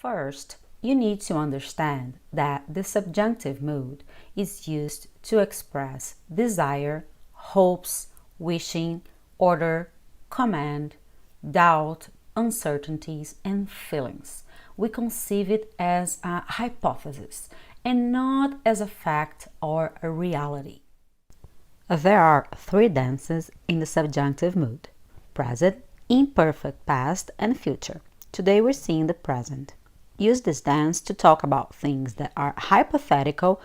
First, you need to understand that the subjunctive mood is used to express desire, hopes, wishing, order, command, doubt, uncertainties, and feelings. We conceive it as a hypothesis and not as a fact or a reality. There are three tenses in the subjunctive mood: present, imperfect past, and future. Today we're seeing the present. Use this tense to talk about things that are hypothetical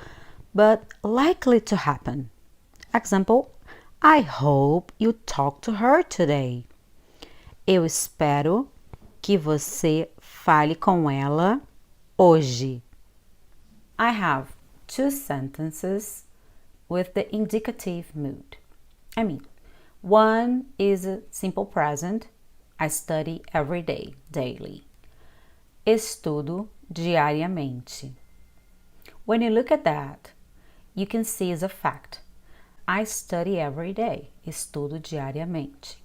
but likely to happen. Example, I hope you talk to her today. Eu espero que você fale com ela hoje. I have two sentences with the indicative mood. One is a simple present. I study every day, daily. Estudo diariamente. When you look at that, you can see as a fact. I study every day. Estudo diariamente.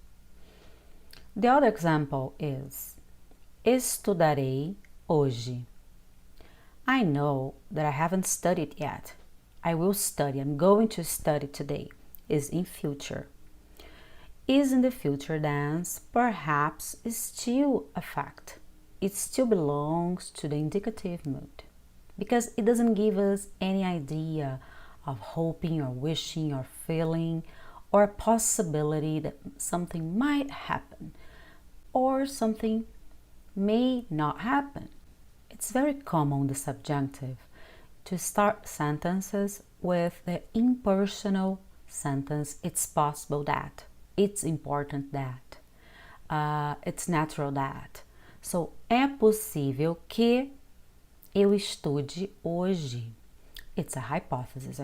The other example is estudarei hoje. I know that I haven't studied yet. I will study. I'm going to study today. Is in future. Is in the future tense perhaps is still a fact. It still belongs to the indicative mood because it doesn't give us any idea of hoping or wishing or feeling or a possibility that something might happen or something may not happen. It's very common in the subjunctive to start sentences with the impersonal sentence. It's possible that, it's important that, it's natural that. So, é possível que eu estude hoje. It's a hypothesis.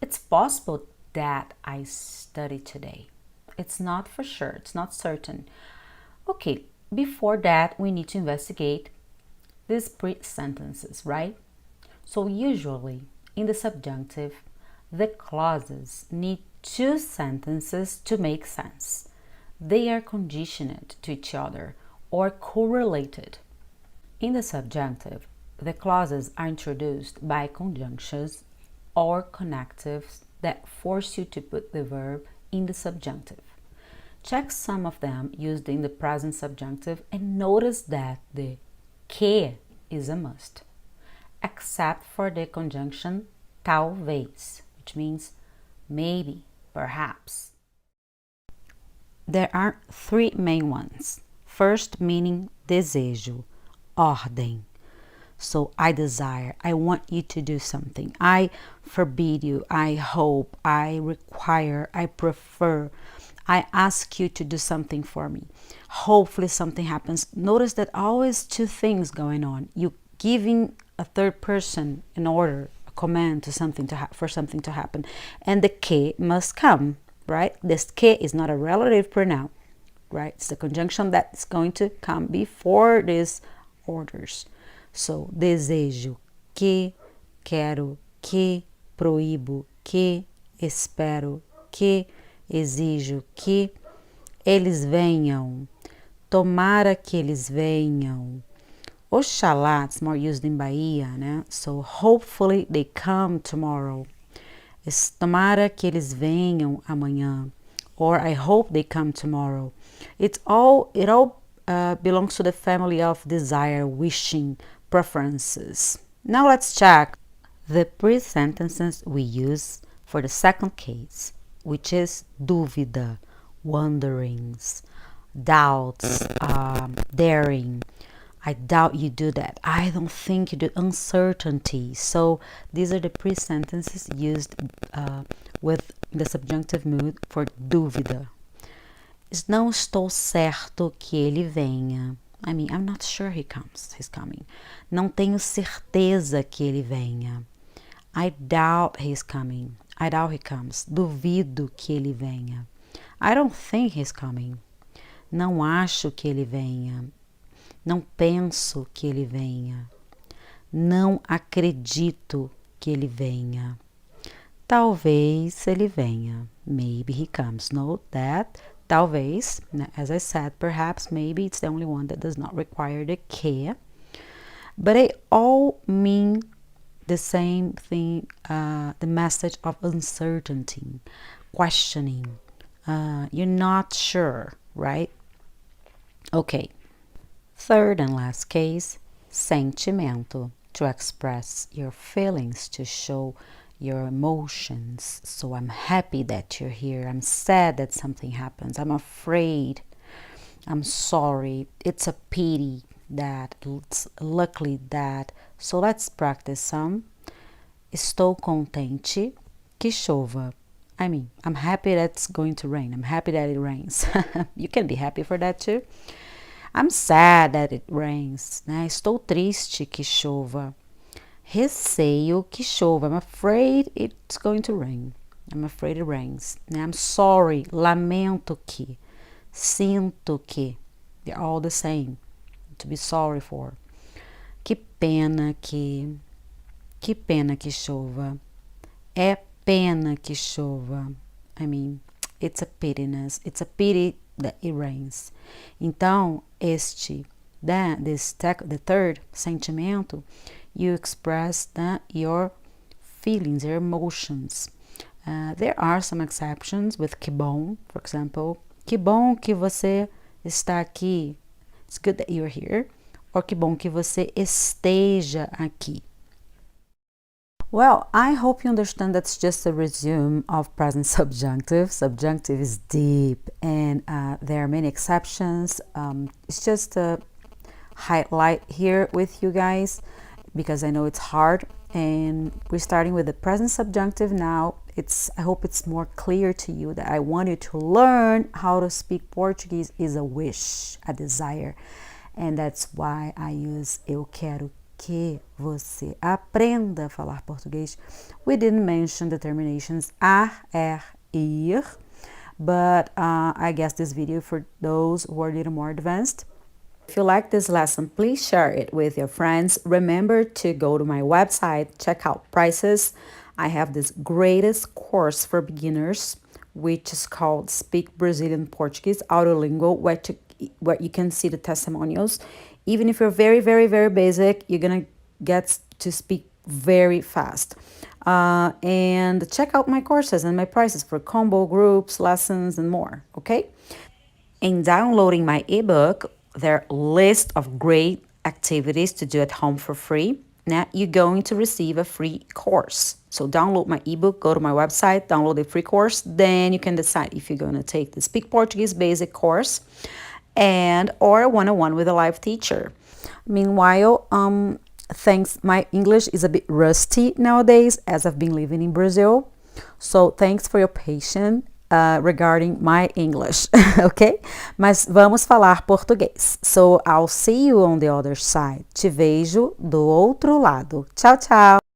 It's possible that I study today. It's not for sure. It's not certain. Okay, before that, we need to investigate these pre-sentences, right? So, usually, in the subjunctive, the clauses need two sentences to make sense. They are conditioned to each other or correlated. In the subjunctive, the clauses are introduced by conjunctions or connectives that force you to put the verb in the subjunctive. Check some of them used in the present subjunctive and notice that the que is a must, except for the conjunction talvez, which means maybe, perhaps. There are three main ones. First, meaning desejo, ordem. So, I desire, I want you to do something. I forbid you, I hope, I require, I prefer. I ask you to do something for me. Hopefully something happens. Notice that always two things going on. You giving a third person an order, a command to something for something to happen, and the que must come, right? This que is not a relative pronoun, right? It's the conjunction that's going to come before these orders. So, desejo que, quero que, proíbo que, espero que, exijo que, eles venham, tomara que eles venham. Oxalá, it's more used in Bahia, né? So, hopefully they come tomorrow. Tomara que eles venham amanhã. Or I hope they come tomorrow. It all belongs to the family of desire, wishing, preferences. Now let's check the pre-sentences we use for the second case, which is dúvida, wonderings, doubts, daring. I doubt you do that. I don't think you do. Uncertainty. So these are the pre-sentences used with the subjunctive mood for dúvida. Não estou certo que ele venha. I'm not sure he's coming. Não tenho certeza que ele venha. I doubt he's coming. I doubt he comes. Duvido que ele venha. I don't think he's coming. Não acho que ele venha. Não penso que ele venha. Não acredito que ele venha. Talvez ele venha. Maybe he comes. Note that talvez, as I said, perhaps, maybe, it's the only one that does not require the que. but they all mean the same thing, the message of uncertainty, questioning. You're not sure, right? Okay. Third and last case, sentimento, to express your feelings, to show your emotions. So I'm happy that you're here. I'm sad that something happens. I'm afraid. I'm sorry. It's a pity that. It's luckily that. So let's practice some. Estou contente que chova. I mean, I'm happy that it's going to rain. I'm happy that it rains. You can be happy for that too. I'm sad that it rains, né? Estou triste que chova. Receio que chova. I'm afraid it's going to rain. I'm afraid it rains. Né? I'm sorry. Lamento que. Sinto que. They're all the same. To be sorry for. Que pena que. Que pena que chova. É pena que chova. I mean, it's a pityness. It's a pity that it rains. Então, the third sentimento, you express your feelings, your emotions. There are some exceptions with que bom, for example. Que bom que você está aqui. It's good that you're here. Or que bom que você esteja aqui. Well, I hope you understand that's just a resume of present subjunctive. Subjunctive is deep and there are many exceptions. It's just a highlight here with you guys because I know it's hard, and we're starting with the present subjunctive now. I hope it's more clear to you that I want you to learn how to speak Portuguese is a wish, a desire, and that's why I use eu quero que você aprenda a falar português. We didn't mention the terminations ar, ir, but I guess this video for those who are a little more advanced. If you like this lesson, please share it with your friends. Remember to go to my website, check out prices. I have this greatest course for beginners, which is called Speak Brazilian Portuguese Autolingual, where you can see the testimonials. Even if you're very, very, very basic, you're gonna get to speak very fast. And check out my courses and my prices for combo groups, lessons, and more, okay? In downloading my ebook, there are a list of great activities to do at home for free. Now you're going to receive a free course. So download my ebook, go to my website, download the free course, then you can decide if you're going to take the Speak Portuguese Basic course or a one-on-one with a live teacher. Meanwhile, thanks, my English is a bit rusty nowadays as I've been living in Brazil. So thanks for your patience regarding my English, okay? Mas vamos falar português. So I'll see you on the other side. Te vejo do outro lado. Tchau, tchau!